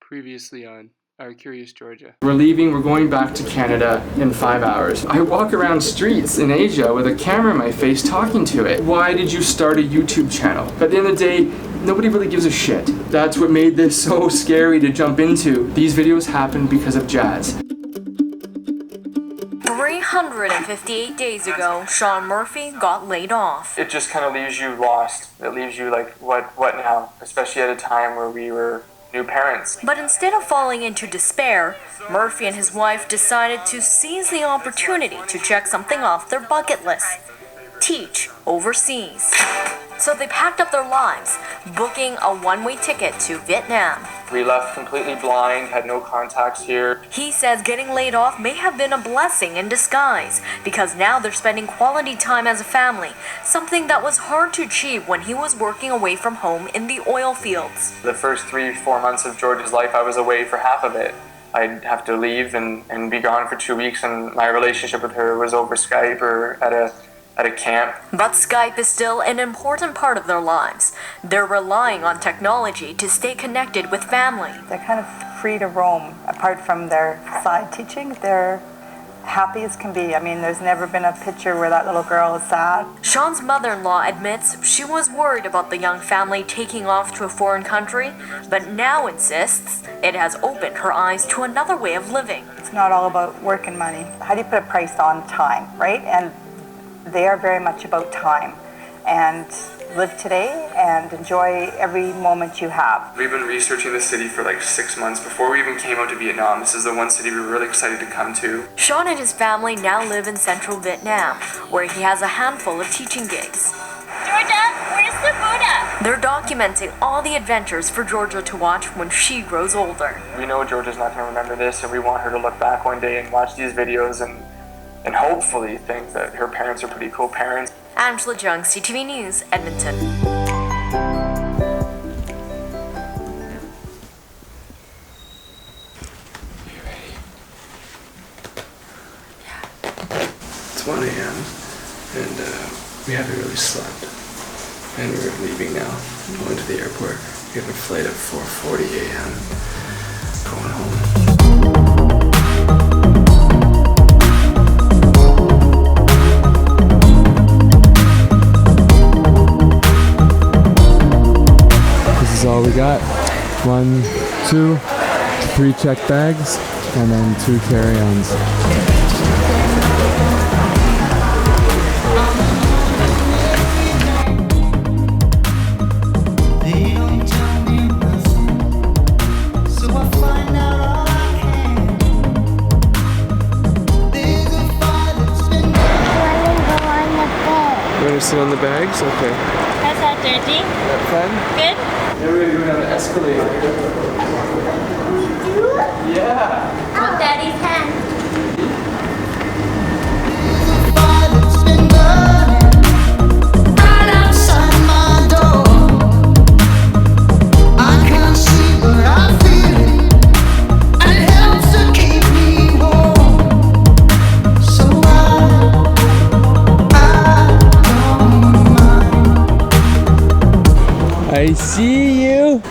Previously on Our Curious Georgia. We're leaving, we're going back to Canada in 5 hours. I walk around streets in Asia with a camera in my face talking to it. Why did you start a YouTube channel? At the end of the day, nobody really gives a shit. That's what made this so scary to jump into. These videos happened because of Jazz. 358 days ago, Sean Murphy got laid off. It just kind of leaves you lost. It leaves you like, what now? Especially at a time where we were new parents. But instead of falling into despair, Murphy and his wife decided to seize the opportunity to check something off their bucket list: teach overseas. So they packed up their lives, booking a one-way ticket to Vietnam. We left completely blind, had no contacts here. He says getting laid off may have been a blessing in disguise, because now they're spending quality time as a family, something that was hard to achieve when he was working away from home in the oil fields. The first 3-4 months of George's life, I was away for half of it. I'd have to leave and be gone for 2 weeks, and my relationship with her was over Skype or at a camp. But Skype is still an important part of their lives. They're relying on technology to stay connected with family. They're kind of free to roam. Apart from their side teaching, they're happy as can be. I mean, there's never been a picture where that little girl is sad. Sean's mother-in-law admits she was worried about the young family taking off to a foreign country, but now insists it has opened her eyes to another way of living. It's not all about work and money. How do you put a price on time, right? And they are very much about time, and live today and enjoy every moment you have. We've been researching the city for like 6 months before we even came out to Vietnam. This is the one city we were really excited to come to. Sean and his family now live in central Vietnam, where he has a handful of teaching gigs. Georgia, where's the Buddha? They're documenting all the adventures for Georgia to watch when she grows older. We know Georgia's not going to remember this, and we want her to look back one day and watch these videos and hopefully think that her parents are pretty cool parents. Angela Jung, CTV News, Edmonton. You ready? Yeah. It's 1 a.m. and we haven't really slept. And we're leaving now, going to the airport. We have a flight at 4:40 a.m. Going home. All we got. 1, 2, 3 check bags, and then 2 carry-ons. You want to sit on the bags? Okay. How's that, dirty? That fun? Good? Now we're gonna go down the escalator. Yeah. Hold Daddy's hand. Right outside my door. I can't see, but I feel it. And it helps to keep me warm. So I don't mind. I see you.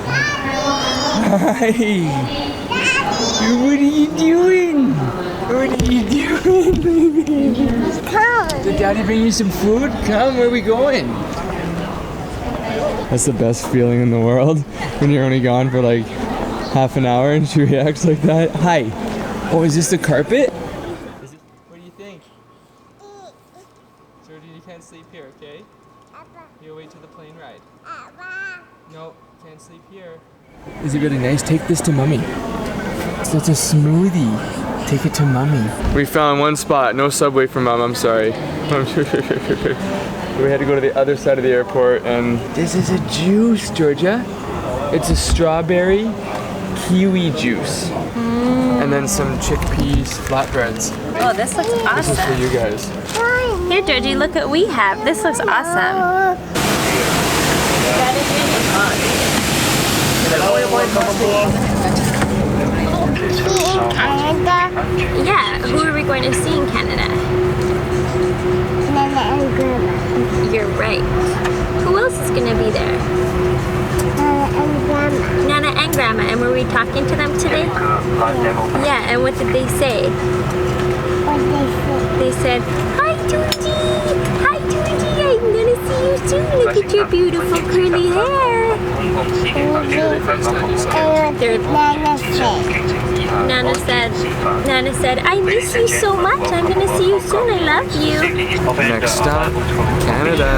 Hi. What are you doing? What are you doing, baby? Come. Did Daddy bring you some food? Come, where are we going? That's the best feeling in the world, when you're only gone for like half an hour and she reacts like that. Hi. Oh, is this the carpet? What do you think? Georgie, you can't sleep here, okay? You'll wait till the plane ride. No, can't sleep here. Is it really nice? Take this to Mommy. So it's a smoothie. Take it to Mommy. We found one spot. No Subway for Mom, I'm sorry. We had to go to the other side of the airport, and this is a juice, Georgia. It's a strawberry kiwi juice. And then some chickpeas flatbreads. Oh, this looks awesome. This is for you guys. Here, Georgie, look what we have. This looks awesome. That is really hot. Canada? Yeah, who are we going to see in Canada? Nana and Grandma. You're right. Who else is going to be there? Nana and Grandma. Nana and Grandma. And were we talking to them today? Yeah, and what did they say? What they say? They said, "Hi, Georgie! Hi, Georgie! I'm gonna see you soon. Look at your beautiful curly hair." They're- Nana said, "I miss you so much. I'm gonna see you soon. I love you." Next stop, Canada.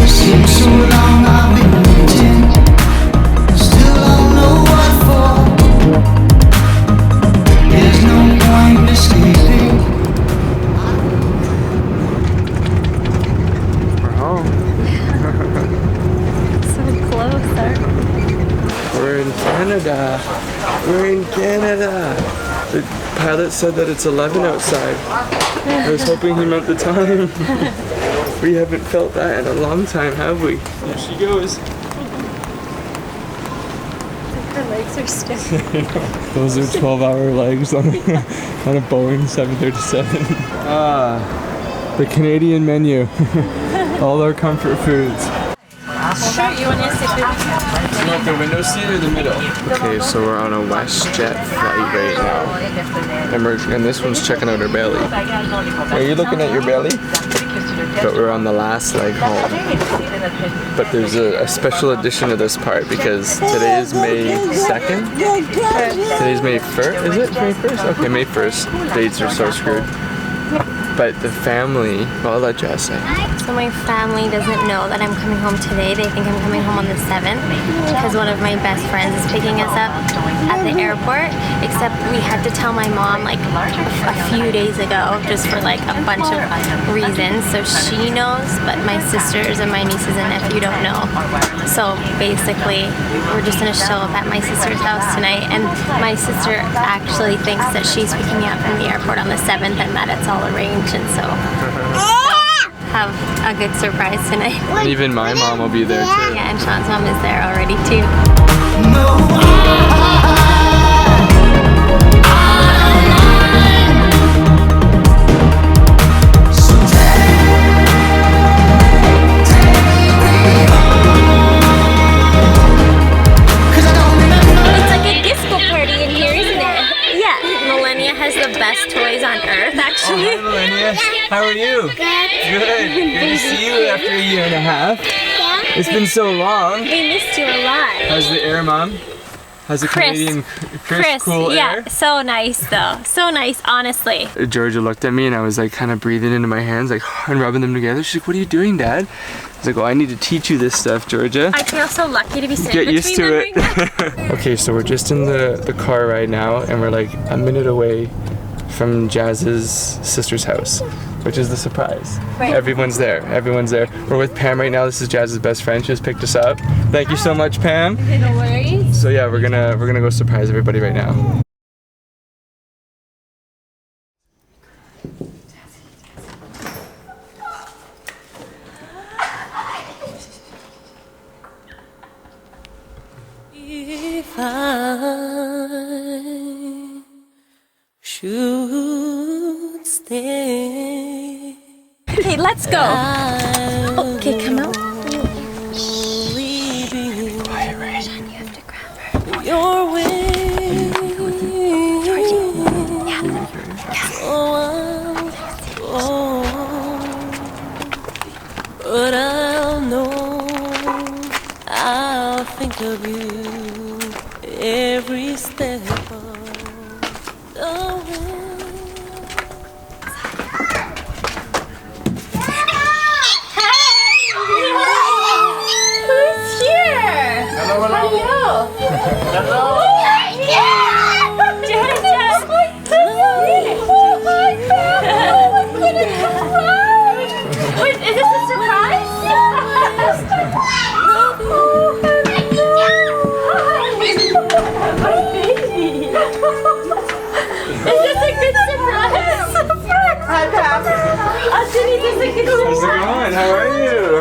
Seems so long I've been waiting, still don't know what for. There's no point escaping. We're home. So close, We're in Canada. We're in Canada. The pilot said that it's 11 outside. I was hoping he meant the time. We haven't felt that in a long time, have we? Here she goes. Her legs are stiff. Those are 12-hour legs on a Boeing 737. The Canadian menu. All our comfort foods. Sure, you want to sit with me? You want the window seat or the middle? Okay, so we're on a WestJet flight right now. And this one's checking out her belly. Are you looking at your belly? But we're on the last leg home. But there's a special edition of this part because today is May 2nd. Today's May 1st. Is it May 1st? Okay, May 1st. Dates are so screwed. But the family, well, I'll let Jess say. So my family doesn't know that I'm coming home today. They think I'm coming home on the 7th because one of my best friends is picking us up at the airport. Except we had to tell my mom like a few days ago just for like a bunch of reasons. So she knows, but my sisters and my nieces and nephew don't know. So basically, we're just gonna show up at my sister's house tonight. And my sister actually thinks that she's picking me up from the airport on the 7th and that it's all arranged. And so have a good surprise tonight. And even my mom will be there too. Yeah, and Sean's mom is there already too. It's like a disco party in here, isn't it? Yeah, Millennia has the best toys on earth, actually. Hi, Melania. How are you? Good. Good to see you after a year and a half. It's been so long. We missed you a lot. How's the air, Mom? How's the Canadian crisp, cool yeah, air? so nice though. So nice, honestly. Georgia looked at me and I was like kind of breathing into my hands, like and rubbing them together. She's like, "What are you doing, Dad?" I was like, "Oh, I need to teach you this stuff, Georgia." I feel so lucky to be sitting Get used to between it. them right now. Okay, so we're just in the car right now and we're like a minute away from Jazz's sister's house, which is the surprise. Right. Everyone's there. Everyone's there. We're with Pam right now. This is Jazz's best friend. She just picked us up. Thank you so much, Pam. No worries. So yeah, we're gonna go surprise everybody right now. If I should stay, Okay, let's go. Okay, come out. quiet, right? You have to grab her. Your way. But I'll know, I'll think of you every step of the way. Who's here? Hello, Hello. Jaja. Oh my God. I'm gonna cry. Wait, is this a surprise? Oh, my baby.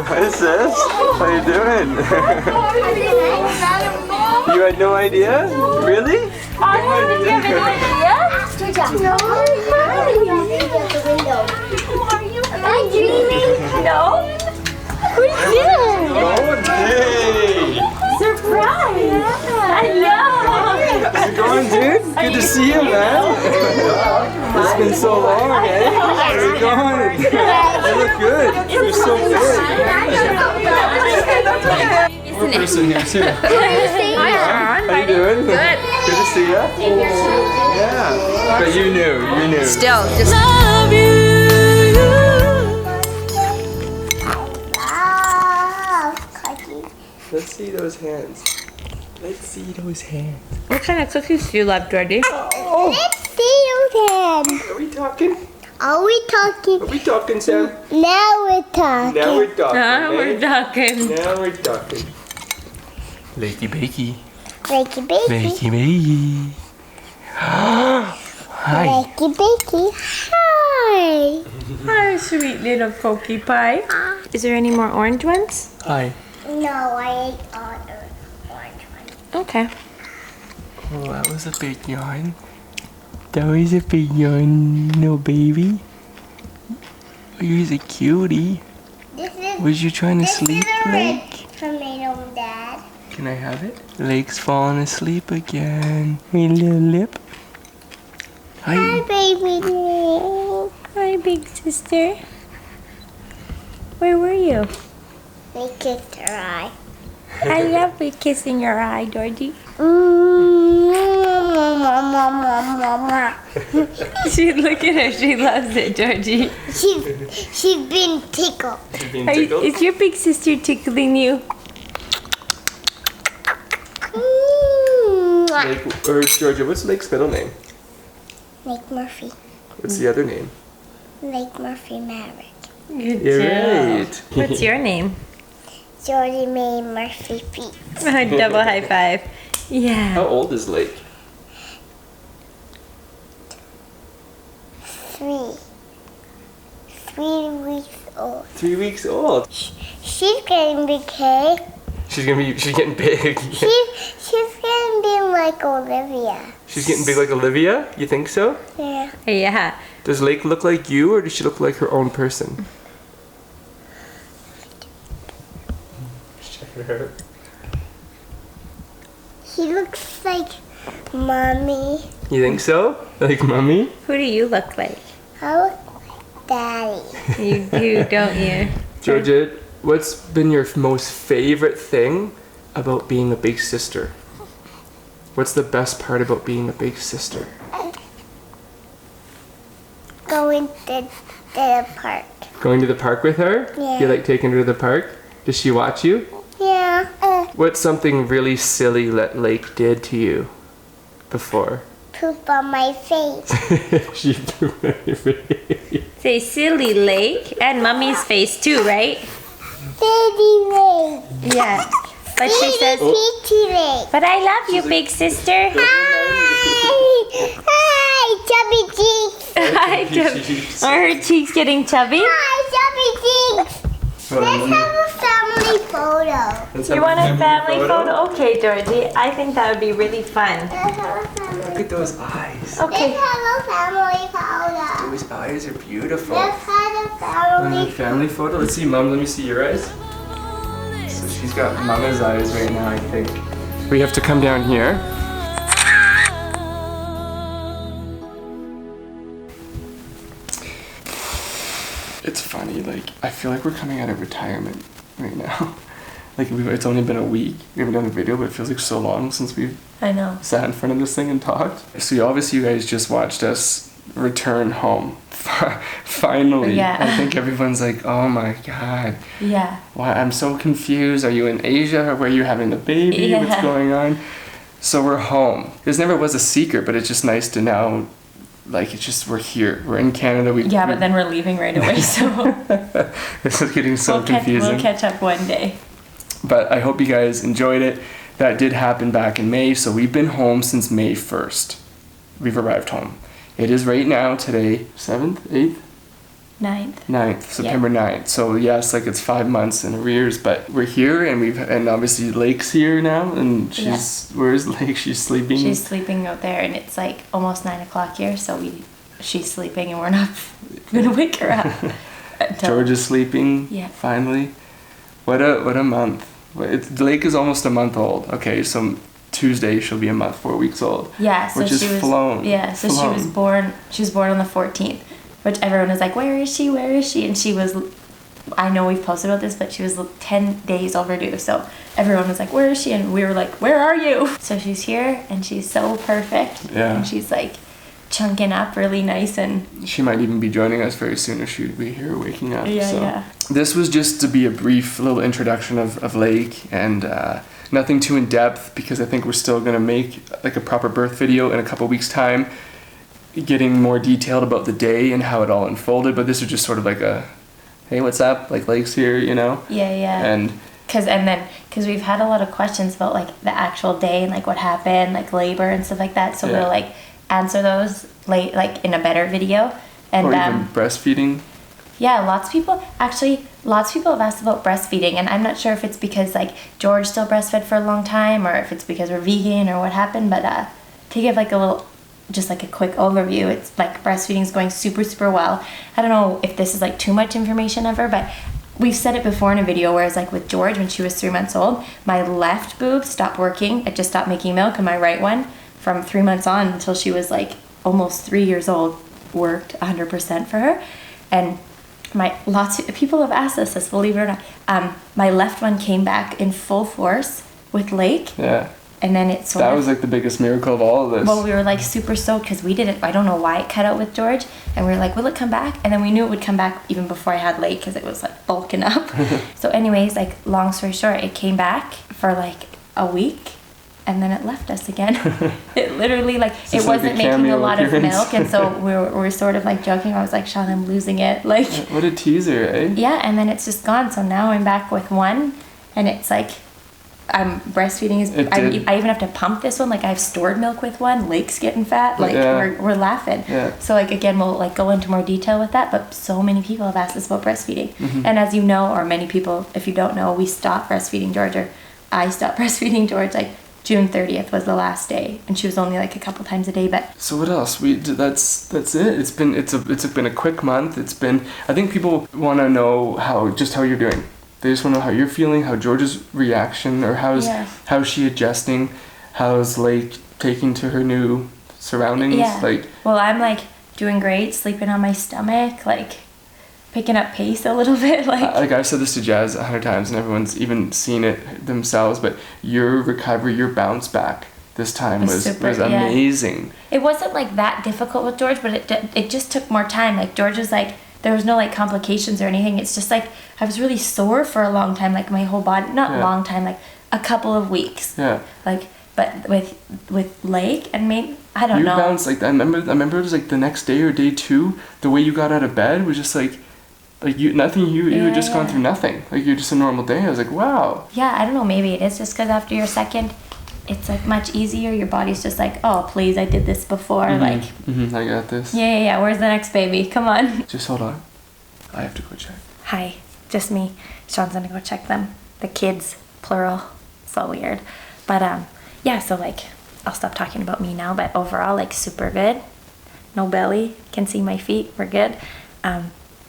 What is this? How you doing? You had no idea? Really? Am I dreaming? No. Who's this? Oh, hey! Surprise! I know. How's it going, dude? Good to see you, man. It's been so long, eh? How's it going? You look good. You're so good. One person here too. How you doing? Good. Good to see you. Yeah. But you knew. Still, just Love you. Let's see those hands. Let's see those hands. what kind of cookies do you love, Jordy? Let's see those hands. Are we talking? Are we talking? Are we talking, Sam? Now we're talking. Now we're talking. We're eh? talking. Now we're talking. Lakey bakey. Bakey bakey. Bakey. Hi. Bakey bakey. Hi. Hi, sweet little cookie pie. Is there any more orange ones? Hi. No, I ate all the orange one. Okay. Oh, that was a big yawn. That was a big yawn, no baby. Oh, you're a cutie. This is Was you trying to this sleep, is a red Lake? tomato, Dad. Can I have it? Lake's falling asleep again. My little lip. Hi, Hi. baby. Hi, big sister. Where were you? They kissed her eye. I love you kissing your eye, Georgie. Look at her. She loves it, Georgie. She's been tickled. Is your big sister tickling you? Lake, or Georgia, what's Lake's middle name? Lake Murphy. What's the other name? Lake Murphy Maverick. Good You're job. right. What's your name? Jordy Mae Murphy Feet. Double high five. Yeah. How old is Lake? 3. 3 weeks old. 3 weeks old. She's getting big, hey? She's getting big. She's getting big like Olivia. She's getting big like Olivia? You think so? Yeah. Yeah. Does Lake look like you, or does she look like her own person? Her. He looks like Mommy. You think so? Like mommy? Who do you look like? I look like Daddy. You do, don't you? Georgia, what's been your most favorite thing about being a big sister? What's the best part about being a big sister? Going to the park. Going to the park with her? Yeah. You like taking her to the park? Does she watch you? Yeah. What's something really silly that Lake did to you before? Poop on my face. She threw my face. Say silly Lake and Mummy's face too, right? Daddy Lake. Yeah. But she says, Peachy Lake. but I love you, big sister. Hi. Hi, chubby cheeks. Hi, Chub- Are her cheeks getting chubby? Hi, chubby cheeks. Let's have a family photo. You want a family photo? Okay, Georgie. I think that would be really fun. Let's have a family. Look at those eyes. Okay. Let's have a family photo. Those eyes are beautiful. Let's have a Want family a family photo? Let's see, Mom. Let me see your eyes. So she's got Mama's eyes right now, I think. We have to come down here. It's funny, like, I feel like we're coming out of retirement right now. Like, it's only been a week. We haven't done a video, but it feels like so long since we've I know. sat in front of this thing and talked. So obviously you guys just watched us return home. Finally. Yeah. I think everyone's like, oh my God. Yeah. Why? I'm so confused. Are you in Asia? Or where are you having the baby? Yeah. What's going on? So we're home. This never was a secret, but it's just nice to now, like, it's just, we're here. We're in Canada. Yeah, but then we're leaving right away, so this is getting so confusing. we'll catch up one day. But I hope you guys enjoyed it. That did happen back in May, so we've been home since May 1st. We've arrived home. It is right now, today, 7th, 8th? 9th, September 9th. So yes, like it's 5 months in arrears, but we're here and obviously Lake's here now, and where's Lake? She's sleeping. She's sleeping out there, and it's like almost 9 o'clock here, so she's sleeping, and we're not gonna wake her up. George is sleeping. Yeah. Finally. What a month. Lake is almost a month old. Okay, so Tuesday she'll be a month, 4 weeks old. Yeah, so which is flown. Yeah, so she was born on the 14th, which everyone was like, where is she? Where is she? And she was, I know we've posted about this, but she was 10 days overdue. So everyone was like, where is she? And we were like, where are you? So she's here, and she's so perfect. Yeah. And she's like chunking up really nice, and she might even be joining us very soon if she'd be here waking up. Yeah, so. yeah. This was just to be a brief little introduction of Lake, and nothing too in depth, because I think we're still gonna make like a proper birth video in a couple weeks time, getting more detailed about the day and how it all unfolded. But this is just sort of like a, hey, what's up? Like Lake's here, you know? Yeah. And because we've had a lot of questions about like the actual day and like what happened, like labor and stuff like that. So we'll like answer those like in a better video. And or even breastfeeding. Yeah, lots of people have asked about breastfeeding, and I'm not sure if it's because like George still breastfed for a long time, or if it's because we're vegan or what happened. But to give like a quick overview, it's like breastfeeding is going super, super well. I don't know if this is like too much information ever, but we've said it before in a video, whereas like with George, when she was 3 months old, my left boob stopped working. It just stopped making milk, and my right one from 3 months on until she was like almost 3 years old worked 100% for her. And lots of people have asked us this, believe it or not. My left one came back in full force with Lake. Yeah. And then that was like the biggest miracle of all of this. Well, we were like super stoked because we didn't, I don't know why it cut out with George. And we were like, will it come back? And then we knew it would come back even before I had Lake because it was like bulking up. So anyways, like long story short, it came back for like a week. And then it left us again. It literally like it wasn't making a lot of milk, and so we were sort of like joking. I was like, Sean, I'm losing it. Like, what a teaser, eh? Yeah, and then it's just gone. So now I'm back with one, and it's like I'm breastfeeding. I even have to pump this one. Like I've stored milk with one. Lake's getting fat. Like we're laughing. Yeah. So like again, we'll like go into more detail with that. But so many people have asked us about breastfeeding, and as you know, or many people, if you don't know, we stopped breastfeeding George, or I stopped breastfeeding George like June 30th was the last day, and she was only like a couple times a day. But so what else? That's it. It's been a quick month. I think people want to know how you're doing. They just want to know how you're feeling, how George's reaction, or how's she adjusting, how's Lake taking to her new surroundings. Well, I'm like doing great, sleeping on my stomach, like picking up pace a little bit. Like I've said this to Jazz 100 times, and everyone's even seen it themselves, but your recovery, your bounce back this time was amazing. It wasn't like that difficult with George, but it just took more time. Like George was like, there was no like complications or anything. It's just like I was really sore for a long time, like my whole body, long time, like a couple of weeks. Yeah. Like, but with Lake and maybe I don't know. You bounced like I remember it was like the next day or day two, the way you got out of bed was just like you had just gone through nothing. Like you're just a normal day. I was like, wow. Yeah, I don't know. Maybe it is just because after your second, it's like much easier. Your body's just like, oh, please, I did this before. I got this. Yeah. Where's the next baby? Come on. Just hold on. I have to go check. Hi, just me. Sean's gonna go check them. The kids, plural. So weird. But so like, I'll stop talking about me now. But overall, like super good. No belly. Can see my feet. We're good.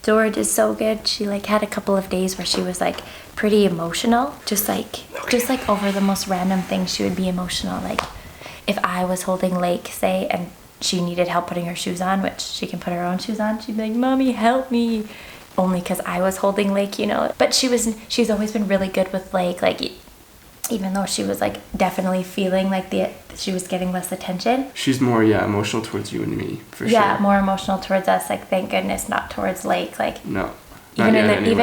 George is so good. She like had a couple of days where she was like pretty emotional, just like over the most random things she would be emotional. Like if I was holding Lake, say, and she needed help putting her shoes on, which she can put her own shoes on, she'd be like, "Mommy, help me," only because I was holding Lake, you know. But she's always been really good with Lake, like even though she was like definitely feeling like she was getting less attention. She's more emotional towards you and me, for sure. Yeah, more emotional towards us, like thank goodness, not towards Lake. Like no. Even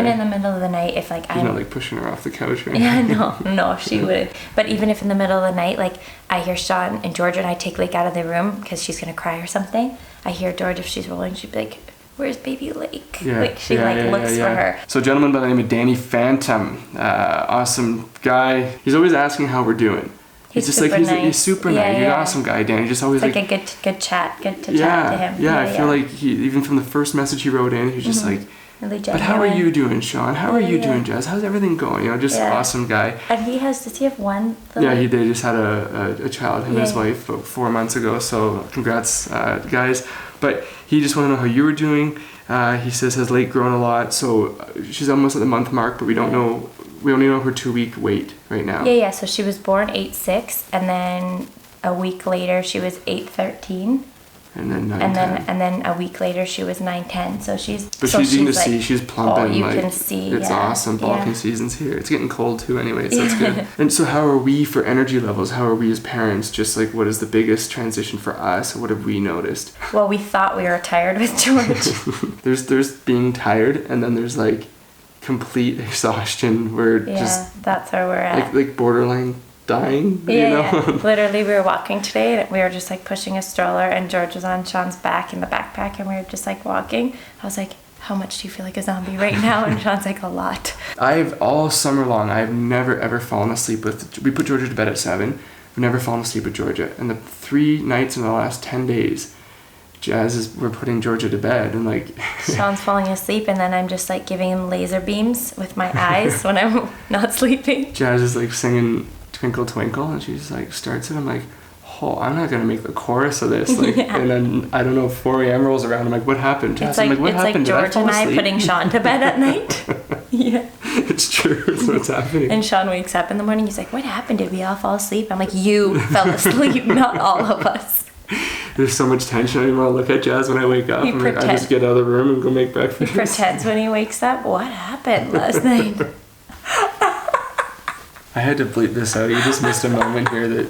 in the middle of the night, if like I'm not like pushing her off the couch or anything. Yeah, no, she wouldn't. But even if in the middle of the night, like I hear Sean and George and I take Lake out of the room because she's gonna cry or something, I hear George, if she's rolling, she'd be like, "Where's baby Lake?" Like she looks for her. So a gentleman by the name of Danny Phantom, awesome guy. He's always asking how we're doing. He's just super like nice. he's super Yeah, nice. He's an yeah. awesome guy, Dan. He's just always It's like like a good chat. Good to yeah, chat to him. yeah. I feel like he even from the first message he wrote in, he was just like, really but how are genuine. you doing, Sean? How are you Yeah. doing, Jazz? How's everything going? You know, just Yeah. awesome guy. And does he have one? Yeah, they just had a child, him and his Yeah. wife, about 4 months ago. So congrats, guys. But he just wanted to know how you were doing. He says, has Lake grown a lot? So she's almost at the month mark, but we don't know. We only know her 2-week weight right now. Yeah. So she was born 8'6", and then a week later she was 8'13", And then 9, and then a week later she was 9'10". So she's. But so she's, you can like, see she's plumping. Oh, you like, can see. It's yeah. awesome. Bulking Yeah. season's here. It's getting cold too anyway, so it's good. And so how are we for energy levels? How are we as parents? Just like what is the biggest transition for us? What have we noticed? Well, we thought we were tired with George. There's being tired, and then there's like complete exhaustion. We're Yeah, just that's where we're at. like borderline dying. Yeah, you know? yeah. Literally, we were walking today, and we were just like pushing a stroller, and George was on Sean's back in the backpack, and we were just like walking. I was like, "How much do you feel like a zombie right now?" And Sean's like, "A lot." I've all summer long, I've never ever fallen asleep with. We put Georgia to bed at 7. I've never fallen asleep with Georgia. And the 3 nights in the last 10 days, we're putting Georgia to bed, and like Sean's falling asleep, and then I'm just like giving him laser beams with my eyes when I'm not sleeping. Jazz is like singing Twinkle Twinkle, and she just like starts it. I'm like, oh, I'm not gonna make the chorus of this. Like, Yeah. And then I don't know, 4 a.m. rolls around. I'm like, what happened, Jazz? It's like I'm like, what it's like happened? Did George fall and I asleep? putting Sean to bed at night. Yeah. It's true. That's what's happening. And Sean wakes up in the morning. He's like, "What happened? Did we all fall asleep?" I'm like, "You fell asleep, not all of us." There's so much tension. I don't even want to look at Jazz when I wake up. You I'm like, I pretend. just get out of the room and go make breakfast. He pretends when he wakes up. What happened last night? I had to bleep this out. You just missed a moment here that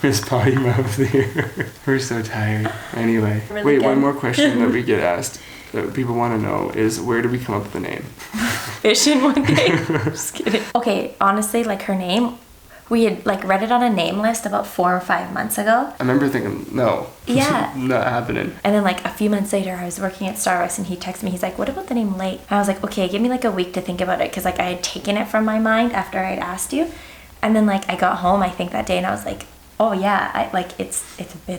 Miss Potty Mouth here. We're so tired. Anyway, Really wait, good. one more question that we get asked that people want to know is, where did we come up with the name? Fishing one day. Just kidding. Okay, honestly, like her name, we had like read it on a name list about 4 or 5 months ago. I remember thinking, no. Yeah. Not happening. And then like a few months later, I was working at Starbucks, and he texted me. He's like, "What about the name Lake?" And I was like, "Okay, give me like a week to think about it," because like I had taken it from my mind after I had asked you. And then like I got home, I think that day, and I was like, "Oh yeah, I like it's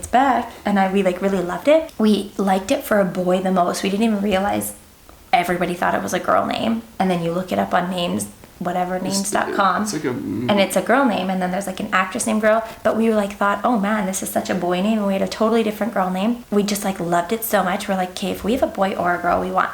back." And we like really loved it. We liked it for a boy the most. We didn't even realize everybody thought it was a girl name. And then you look it up on names.com, It's like a... and it's a girl name, and then there's like an actress named girl. But we were like thought, "Oh man, this is such a boy name," and we had a totally different girl name. We just like loved it so much. We're like, "Okay, if we have a boy or a girl, we want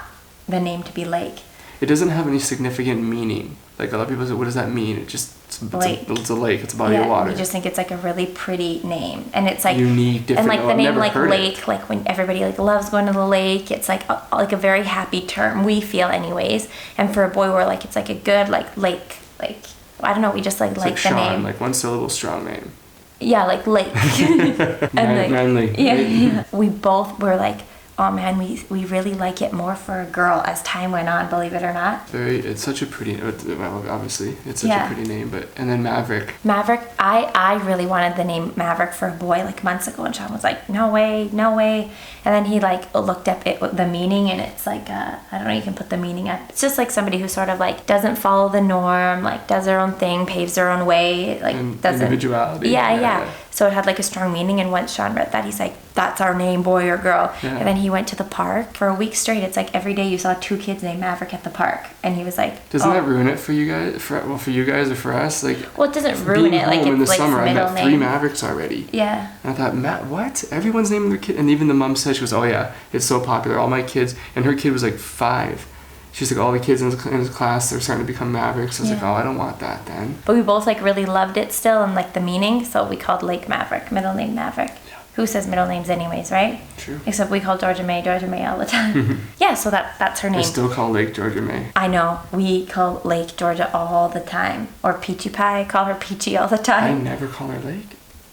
the name to be Lake." It doesn't have any significant meaning. Like a lot of people say, what does that mean? It's Lake. a lake. It's a body of water. We just think it's like a really pretty name, and it's like Unique, different. and like Oh, the I've name never like heard it. Lake, like when everybody like loves going to the lake, it's like a very happy term, we feel anyways. And for a boy, we're like, it's like a good like lake, like I don't know, we just like It's the Sean, name. like one syllable strong name. Yeah, like Lake. And like, Manly. yeah. We both were like, oh man, we really like it more for a girl as time went on, believe it or not. It's such a pretty, well, obviously, it's such Yeah. a pretty name, but, and then Maverick. Maverick, I really wanted the name Maverick for a boy like months ago, and Sean was like, no way. And then he like looked up the meaning, and it's like, I don't know, you can put the meaning up. It's just like somebody who sort of like doesn't follow the norm, like does their own thing, paves their own way, like And doesn't. individuality. Yeah. So it had like a strong meaning, and once Sean read that, he's like, that's our name, boy or girl. Yeah. And then he went to the park for a week straight. It's like every day you saw 2 kids named Maverick at the park, and he was like, Doesn't oh. that ruin it for you guys? For you guys or for us? Like, Well, it doesn't ruin being it. Like home in the it's like summer, I middle met 3 name. Mavericks already. Yeah. And I thought, what? Everyone's naming their kid. And even the mom said, she goes, oh yeah, it's so popular. All my kids, and her kid was like 5. She's like, all the kids in his class, they're starting to become Mavericks. I was like, Yeah. oh, I don't want that then. But we both like really loved it still and like the meaning, so we called Lake Maverick, middle name Maverick. Who says middle names anyways, right? True. Except we call Georgia May all the time. Yeah, so that's her I name. still call Lake Georgia May. I know. We call Lake Georgia all the time. Or Peachy Pie, I call her Peachy all the I time. never call her Lake.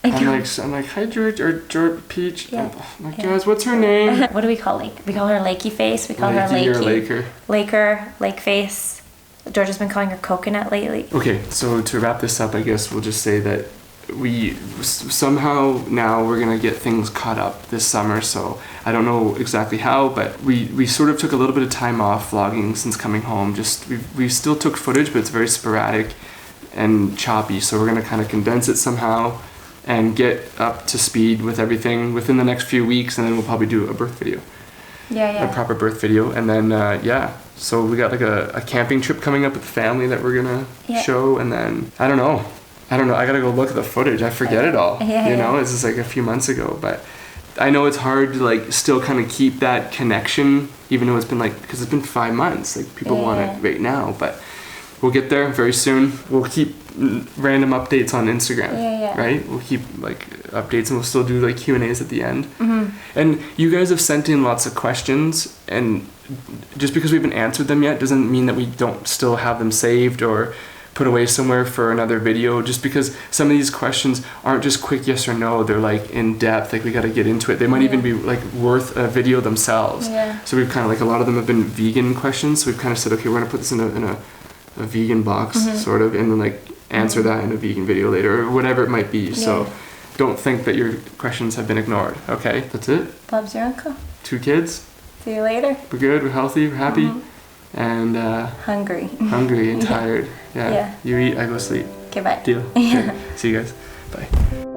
I I'm know. like, hi George, or George Peach. Yeah. I'm like, Yeah. guys, what's her name? What do we call Lake? We call her Lakey Face. We call her Lakey or Lakey. Laker. Laker, Lake Face. Georgia's been calling her Coconut lately. Okay, so to wrap this up, I guess we'll just say that we somehow now we're gonna get things caught up this summer. So I don't know exactly how, but we sort of took a little bit of time off vlogging since coming home. Just we still took footage, but it's very sporadic. and choppy, so we're gonna kind of condense it somehow and get up to speed with everything within the next few weeks, and then we'll probably do a birth video. Yeah. A proper birth video, and then so we got like a camping trip coming up with the family that we're gonna show, and then I don't know, I gotta go look at the footage. I forget it all. You know, this is like a few months ago, but I know it's hard to like still kind of keep that connection, even though it's been like, because it's been 5 months, like people want it right now, but we'll get there very soon. We'll keep random updates on Instagram, right? We'll keep like updates, and we'll still do like Q&As at the end. And you guys have sent in lots of questions, and just because we haven't answered them yet doesn't mean that we don't still have them saved or put away somewhere for another video, just because some of these questions aren't just quick yes or no, they're like in depth, like we got to get into it. They might even be like worth a video themselves. So we've kind of like, a lot of them have been vegan questions, so we've kind of said, okay, we're gonna put this in a vegan box, sort of, and then like answer that in a vegan video later, or whatever it might be. So don't think that your questions have been ignored. Okay, that's it. Bob's your uncle. 2 kids. See you later. We're good, we're healthy, we're happy, and Hungry. hungry and tired. Yeah. Yeah. You eat, I go sleep. Okay, bye. Deal. Okay. See you guys. Bye.